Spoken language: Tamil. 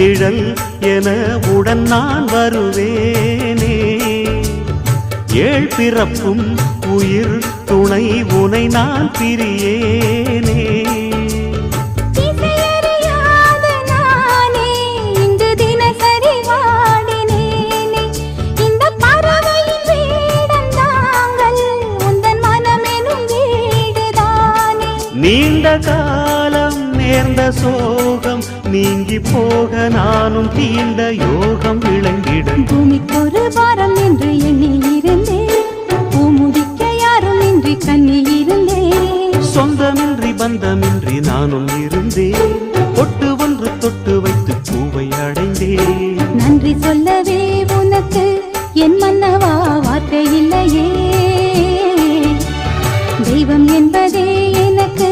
நிழல் என உடன் நான் வருவேனே. ஏழ் பிறப்பும் உயிர் துணை உனை நான் பிரியேனே. நீண்ட காலம் நேர்ந்த சோகம் நீங்கி போக நானும் தீண்ட யோகம் விளங்கிட. பூமிக்கு ஒரு வாரம் என்று எண்ணி இருந்தேன், பூமுடிக்க யாரும் இன்றி கண்ணி இருந்தேன். சொந்தமின்றி பந்தமின்றி நானும் இருந்தேன், பொட்டு ஒன்று தொட்டு வைத்து பூவை அடைந்தேன். நன்றி சொல்லவே உனக்கு என் மன்னவா வார்த்தை இல்லையே. தெய்வம் என்பதே எனக்கு